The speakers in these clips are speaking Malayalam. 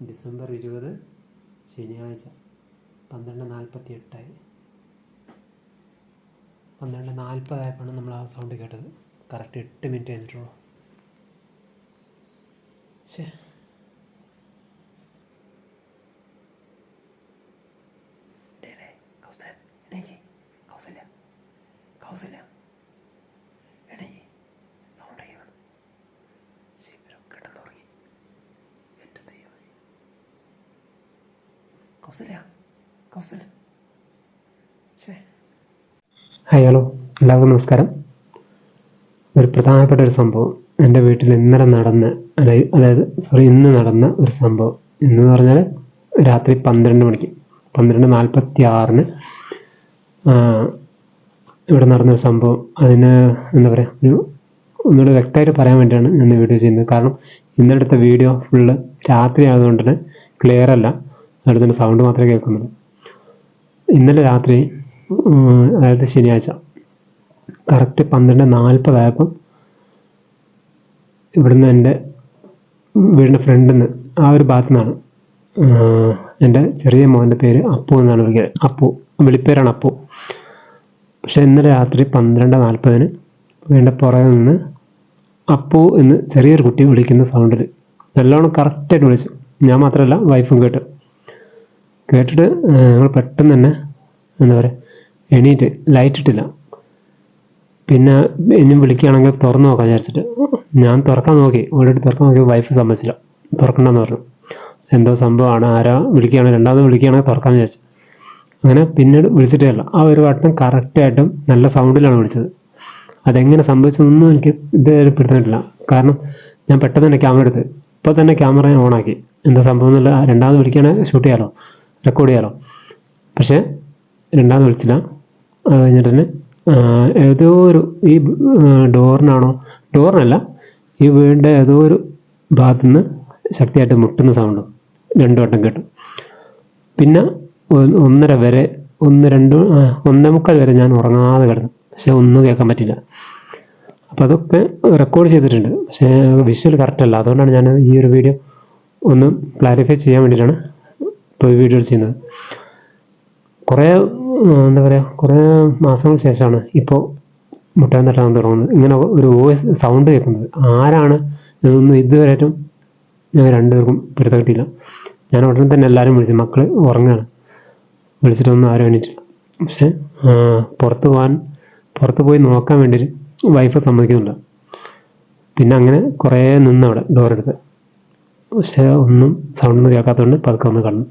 ഡിസംബർ 20 ശനിയാഴ്ച 12:48 12:40 നമ്മൾ ആ സൗണ്ട് കേട്ടത്. കറക്റ്റ് 8 മിനിറ്റ് കഴിഞ്ഞിട്ടുള്ളൂ. ശേ, കൗസല്യ സൗണ്ട് കേൾക്കണം. ശിവരം കിടന്നുറങ്ങി. എൻ്റെ ദൈവമേ, കൗസല്യ. ഹായ്, ഹലോ, എല്ലാവർക്കും നമസ്കാരം. ഒരു പ്രധാനപ്പെട്ട ഒരു സംഭവം എൻ്റെ വീട്ടിൽ ഇന്ന് നടന്ന ഒരു സംഭവം. ഇന്ന് പറഞ്ഞാൽ രാത്രി 12 മണിക്ക് 12:46 ഇവിടെ നടന്നൊരു സംഭവം. അതിന് എന്താ പറയുക, ഒന്നുകൂടെ വ്യക്തമായിട്ട് പറയാൻ വേണ്ടിയാണ് ഞാൻ വീഡിയോ ചെയ്യുന്നത്. കാരണം ഇന്നെടുത്ത വീഡിയോ ഫുള്ള് രാത്രി ആയതുകൊണ്ട് തന്നെ ക്ലിയർ അല്ല, അതിൽ തന്നെ സൗണ്ട് മാത്രമേ കേൾക്കുന്നുള്ളൂ. ഇന്നലെ രാത്രി, അതായത് ശനിയാഴ്ച കറക്റ്റ് 12:40 ഇവിടുന്ന് എൻ്റെ വീടിൻ്റെ ഫ്രണ്ടിൽ നിന്ന്, ആ ഒരു ഭാഗത്തു നിന്നാണ് എൻ്റെ ചെറിയ മോൻ്റെ പേര് അപ്പു എന്നാണ് വിളിക്കുന്നത്. അപ്പു, വിളിപ്പേരാണ് അപ്പു. പക്ഷെ ഇന്നലെ രാത്രി 12:40 വീടിൻ്റെ പുറകിൽ നിന്ന് അപ്പു എന്ന് ചെറിയൊരു കുട്ടി വിളിക്കുന്ന സൗണ്ടിൽ നല്ലോണം കറക്റ്റായിട്ട് വിളിച്ചു. ഞാൻ മാത്രമല്ല, വൈഫും കേട്ടിട്ട് ഞങ്ങൾ പെട്ടെന്ന് തന്നെ എന്താ പറയുക, എണീറ്റ് ലൈറ്റ് ഇട്ടില്ല. പിന്നെ ഇനിയും വിളിക്കുകയാണെങ്കിൽ തുറന്നു നോക്കാൻ വിചാരിച്ചിട്ട് ഞാൻ തുറക്കാൻ നോക്കി. ഓൾറെഡി തുറക്കാൻ നോക്കി, വൈഫ് സമ്മതിച്ചില്ല, തുറക്കണ്ടെന്ന് പറഞ്ഞു. എന്തോ സംഭവമാണ്, ആരാ വിളിക്കുകയാണെങ്കിൽ രണ്ടാമത് വിളിക്കുകയാണെങ്കിൽ തുറക്കാമെന്ന് വിചാരിച്ചു. അങ്ങനെ പിന്നീട് വിളിച്ചിട്ടേ അല്ല, ആ ഒരു വട്ടം കറക്റ്റായിട്ടും നല്ല സൗണ്ടിലാണ് വിളിച്ചത്. അതെങ്ങനെ സംഭവിച്ചതൊന്നും എനിക്ക് ഇതുവരെ പിടുത്തമില്ല. കാരണം ഞാൻ പെട്ടെന്ന് തന്നെ ക്യാമറ എടുത്ത് ഇപ്പോൾ തന്നെ ക്യാമറ ഓണാക്കി. എന്താ സംഭവം എന്നുള്ള രണ്ടാമത് വിളിക്കുകയാണെങ്കിൽ ഷൂട്ട് ചെയ്യാലോ, റെക്കോർഡ് ചെയ്യാലോ. പക്ഷേ രണ്ടാമത് വിളിച്ചില്ല. അത് കഴിഞ്ഞിട്ട് തന്നെ ഏതോ ഒരു ഈ ഡോറിനല്ല, ഈ വീടിൻ്റെ ഏതോ ഒരു ഭാഗത്തുനിന്ന് ശക്തിയായിട്ട് മുട്ടുന്ന സൗണ്ടും 2 വട്ടം കേട്ടു. പിന്നെ 1:30 വരെ 1:45 വരെ ഞാൻ ഉറങ്ങാതെ കിടന്നു. പക്ഷെ ഒന്നും കേൾക്കാൻ പറ്റില്ല. അപ്പോൾ അതൊക്കെ റെക്കോർഡ് ചെയ്തിട്ടുണ്ട്, പക്ഷേ വിഷ്വൽ കറക്റ്റ് അല്ല. അതുകൊണ്ടാണ് ഞാൻ ഈ ഒരു വീഡിയോ ഒന്ന് ക്ലാരിഫൈ ചെയ്യാൻ വേണ്ടിയിട്ടാണ് ഇപ്പോൾ ഈ വീഡിയോ ചെയ്യുന്നത്. കുറേ മാസങ്ങൾക്ക് ശേഷമാണ് ഇപ്പോൾ മുട്ടാൻ തട്ടാൻ തുടങ്ങുന്നത്. ഇങ്ങനെ ഒരു വോയിസ് സൗണ്ട് കേൾക്കുന്നത്. ആരാണ് ഇതൊന്നും ഇതുവരെയായിട്ടും ഞങ്ങൾ രണ്ടുപേർക്കും പിടുത്തം കിട്ടിയില്ല. ഞാൻ ഉടനെ തന്നെ എല്ലാവരും വിളിച്ചു. മക്കൾ ഉറങ്ങുകയാണ്, വിളിച്ചിട്ടൊന്നും ആരും എണീറ്റില്ല. പക്ഷേ പുറത്ത് പോയി നോക്കാൻ വേണ്ടിയിട്ട് വൈഫ് സമ്മതിക്കുന്നില്ല. പിന്നെ അങ്ങനെ കുറേ നിന്നവിടെ ഡോറെടുത്ത്, പക്ഷേ ഒന്നും സൗണ്ടൊന്നും കേൾക്കാത്തതുകൊണ്ട് പതുക്കെ ഒന്ന് കടന്നു.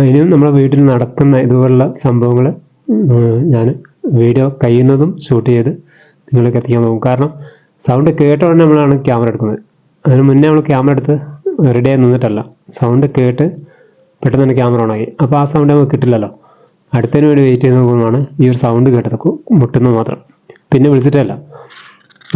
ഇനിയും നമ്മുടെ വീട്ടിൽ നടക്കുന്ന ഇതുപോലുള്ള സംഭവങ്ങൾ ഞാൻ വീഡിയോ കഴിയുന്നതും ഷൂട്ട് ചെയ്ത് നിങ്ങളിലേക്ക് എത്തിക്കാൻ പോകും. കാരണം സൗണ്ട് കേട്ട ഉടനെ നമ്മളാണ് ക്യാമറ എടുക്കുന്നത്. അതിന് മുന്നേ നമ്മൾ ക്യാമറ എടുത്ത് റെഡിയായി നിന്നിട്ടല്ല, സൗണ്ട് കേട്ട് പെട്ടെന്ന് തന്നെ ക്യാമറ ഓണാക്കി. അപ്പോൾ ആ സൗണ്ട് നമുക്ക് കിട്ടില്ലല്ലോ. അടുത്തതിന് വേണ്ടി വെയിറ്റ് ചെയ്ത് നോക്കുമ്പോഴാണ് ഈ ഒരു സൗണ്ട് കേട്ടത്, മുട്ടുന്നത് മാത്രം. പിന്നെ വിളിച്ചിട്ടല്ല.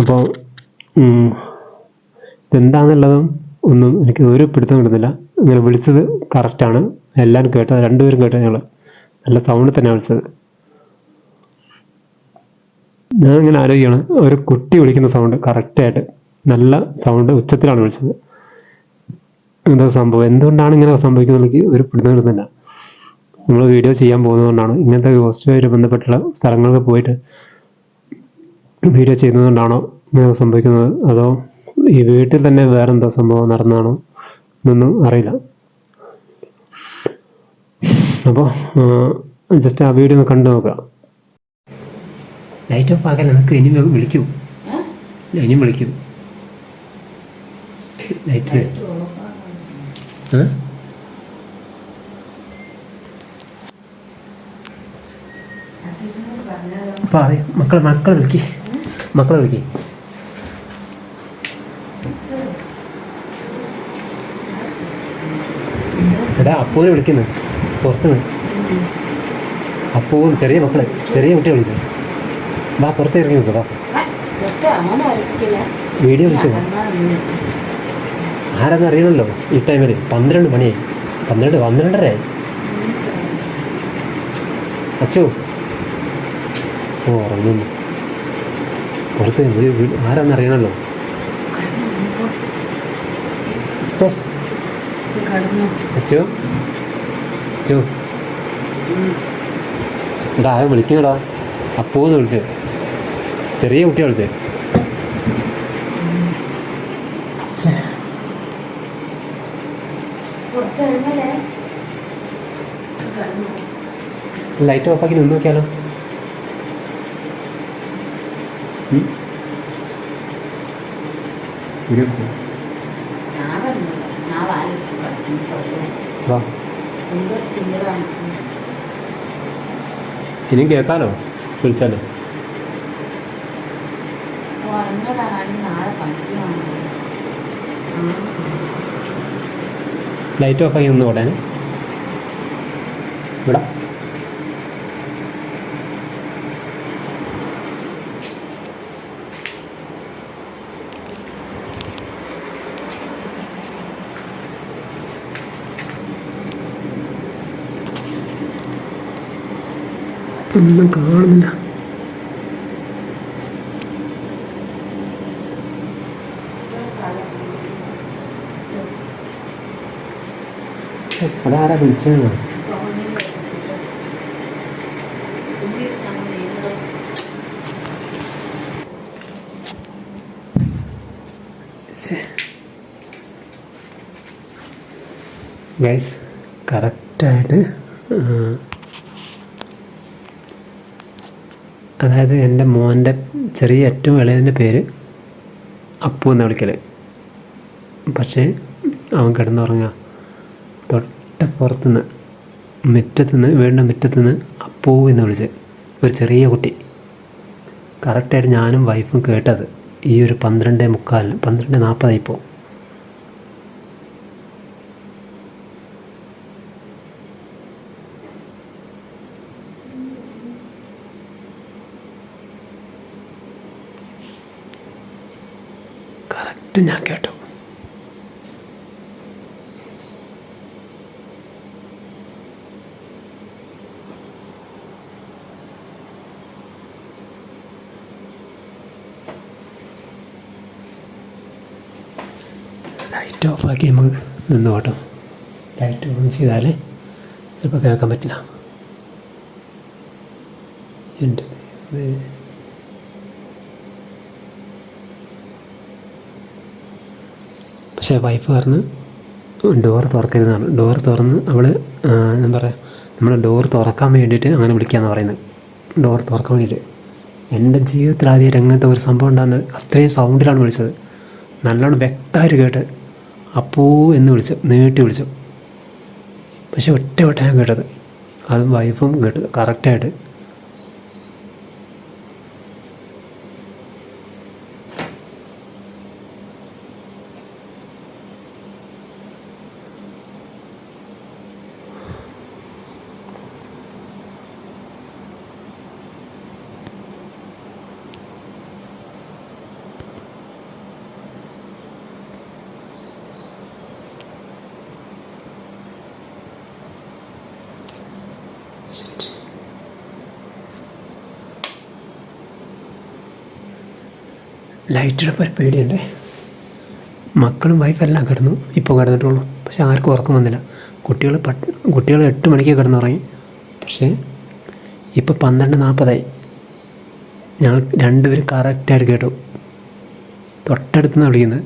അപ്പോൾ ഇതെന്താണെന്നുള്ളതും ഒന്നും എനിക്ക് ഒരു പിടുത്തം കിട്ടുന്നില്ല. ഇങ്ങനെ വിളിച്ചത് കറക്റ്റാണ്, എല്ലാവരും കേട്ടത്, രണ്ടുപേരും കേട്ടത്. ഞങ്ങൾ നല്ല സൗണ്ടിൽ തന്നെയാണ് വിളിച്ചത്. ഞാനിങ്ങനെ ആലോചിക്കുകയാണ്, ഒരു കുട്ടി വിളിക്കുന്ന സൗണ്ട് കറക്റ്റായിട്ട് നല്ല സൗണ്ട് ഉച്ചത്തിലാണ് വിളിച്ചത്. എന്താ സംഭവം, എന്തുകൊണ്ടാണ് ഇങ്ങനെ സംഭവിക്കുന്നത് എനിക്ക് ഒരു പിടുത്തം കിട്ടുന്നില്ല. നമ്മൾ വീഡിയോ ചെയ്യാൻ പോകുന്നതുകൊണ്ടാണ്, ഇങ്ങനത്തെ ഗോസ്റ്റുമായിട്ട് ബന്ധപ്പെട്ടുള്ള സ്ഥലങ്ങൾക്ക് പോയിട്ട് വീഡിയോ ചെയ്യുന്നതുകൊണ്ടാണോ ഇങ്ങനെ സംഭവിക്കുന്നത്, അതോ ഈ വീട്ടിൽ തന്നെ വേറെന്തോ സംഭവം നടന്നതാണോ എന്നൊന്നും അറിയില്ല. അപ്പോൾ ജസ്റ്റ് ആ വീഡിയോ ഒന്ന് കണ്ടു നോക്കുക. ലൈറ്റ് ഓഫ് ആക്കാൻ എനിക്ക് ഇനിയും വിളിക്കൂ, ഇനിയും വിളിക്കൂ. ലൈറ്റ് പറയാം. മക്കളെ വിളിക്ക്. എടാ, അപ്പൂനെ വിളിക്കുന്നു പുറത്തുനിന്ന്. അപ്പൂന്ന് ചെറിയ കുട്ടിയെ വിളിച്ചു. വാ, പുറത്ത് ഇറങ്ങി നോക്കുക. വാ, വീഡിയോ വിളിച്ചു. ആരാന്ന് അറിയണമല്ലോ ഈ ടൈമിൽ. 12 മണിയായി, 12:30. അച്ചോ, ഉറങ്ങുന്നു. പുറത്ത് ആരാന്ന് അറിയണമല്ലോ. അച്ചു അച്ചു എടാ ആരും വിളിക്കുന്നടാ അപ്പൂന്ന് വിളിച്ചേ ചെറിയ കുട്ടിയെ വിളിച്ചേ ലൈറ്റ് ഓഫാക്കി നിന്ന് നോക്കിയാലോ ഇനിയും കേൾക്കാലോ വിളിച്ചാലോ ലൈറ്റ് ഓഫാക്കി നിന്ന് ഉടനെ ഇവിടെ ഒന്നും കാണുന്നില്ല അതാരാ വിളിച്ചതെന്നാ ഗൈസ് കറക്റ്റായിട്ട് അതായത് എൻ്റെ മോൻ്റെ ചെറിയ ഏറ്റവും ഇളയതിൻ്റെ പേര് അപ്പു എന്ന് വിളിക്കൽ പക്ഷേ അവൻ കിടന്നുറങ്ങുക തൊട്ടപ്പുറത്തുനിന്ന് മുറ്റത്തുനിന്ന് വീടിൻ്റെ മുറ്റത്തുനിന്ന് അപ്പൂ എന്ന് വിളിച്ച് ഒരു ചെറിയ കുട്ടി കറക്റ്റായിട്ട് ഞാനും വൈഫും കേട്ടത് ഈ ഒരു 12:45 12:40 കറക്റ്റ് ഞാൻ കേട്ടു ലൈറ്റ് ഓഫാക്കി നമുക്ക് നിന്ന് കേട്ടോ ലൈറ്റ് ഓൺ ചെയ്താൽ ചിലപ്പോൾ കേൾക്കാൻ പറ്റില്ല എൻ്റെ പക്ഷേ വൈഫ് പറഞ്ഞ് ഡോർ തുറക്കരുതാണ് ഡോർ തുറന്ന് അവൾ എന്താ പറയുക നമ്മൾ ഡോർ തുറക്കാൻ വേണ്ടിയിട്ട് അങ്ങനെ വിളിക്കാമെന്ന് പറയുന്നത് ഡോർ തുറക്കാൻ വേണ്ടിയിട്ട് എൻ്റെ ജീവിതത്തിൽ ആദ്യം അങ്ങനത്തെ ഒരു സംഭവം ഉണ്ടാകുന്നത് അത്രയും സൗണ്ടിലാണ് വിളിച്ചത് നല്ലോണം വ്യക്തമായിട്ട് കേട്ട് അപ്പൂ എന്ന് വിളിച്ചു നീട്ടി വിളിച്ചു പക്ഷെ ഒറ്റ ഞാൻ കേട്ടത് അതും വൈഫും കേട്ടത് കറക്റ്റായിട്ട് ലൈറ്റിടപ്പോൾ ഒരു പേടിയുണ്ടേ മക്കളും വൈഫെല്ലാം കിടന്നു ഇപ്പോൾ കിടന്നിട്ടുള്ളൂ പക്ഷെ ആർക്കും ഉറക്കം വന്നില്ല കുട്ടികൾ 8 മണിക്ക് കിടന്നുറങ്ങി പക്ഷേ ഇപ്പോൾ 12:40 ഞങ്ങൾ രണ്ടുപേരും കറക്റ്റായിട്ട് കേട്ടു തൊട്ടടുത്തുനിന്ന് വിളിക്കുന്നത്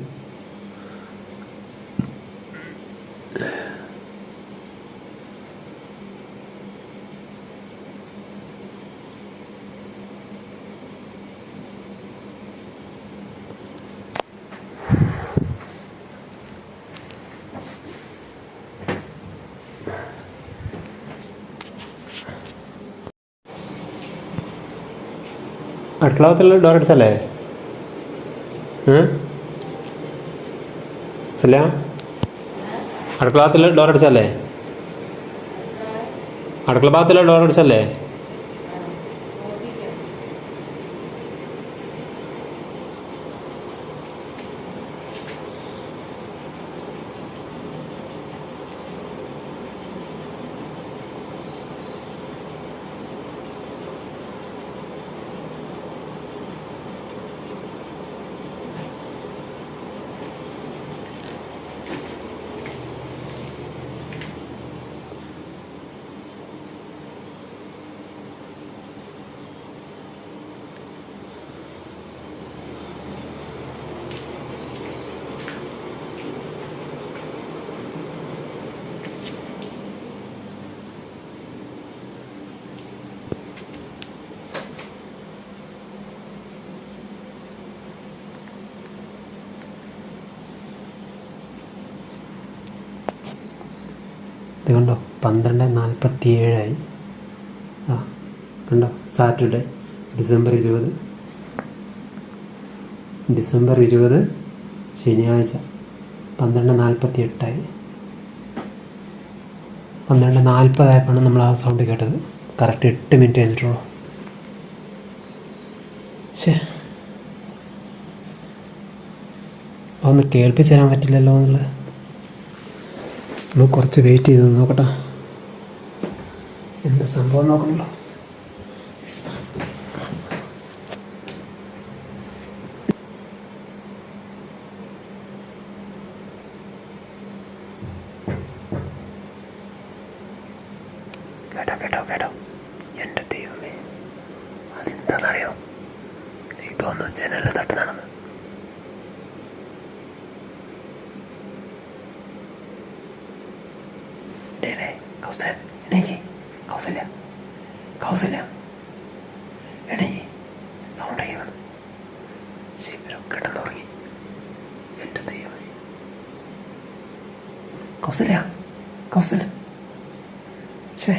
അടുക്കളത്തിൽ ഡോർ അടിച്ചല്ലേ അടുക്കള ഭാഗത്തിൽ ഡോർ അടിച്ചല്ലേ അടുക്കള ഭാഗത്തിൽ ഡോർ അടിച്ചല്ലേ ഇത് കണ്ടോ 12:47 ആ കണ്ടോ സാറ്റർഡേ ഡിസംബർ 20 ശനിയാഴ്ച 12:48 12:40 നമ്മൾ ആ സൗണ്ട് കേട്ടത്. കറക്റ്റ് 8 മിനിറ്റ് കഴിഞ്ഞിട്ടുള്ളൂ. ഒന്ന് കേൾപ്പിച്ച് തരാൻ പറ്റില്ലല്ലോ എന്നുള്ളത്. നമ്മൾ കുറച്ച് വെയിറ്റ് ചെയ്ത് നോക്കട്ടെ എന്താ സംഭവം നോക്കണല്ലോ. കേട്ടോ എൻ്റെ ദൈവമേ, അതെന്താണെന്നറിയോ? ഇതൊന്നും ജനലിൽ തട്ടുന്നതാണെന്ന്. കൗസല്യ എണീക്ക്, സൗണ്ട് കേൾക്കണം. ശിവരം കിടന്നുറങ്ങി. എൻ്റെ ദൈവമേ, കൗസല്യ ഛേ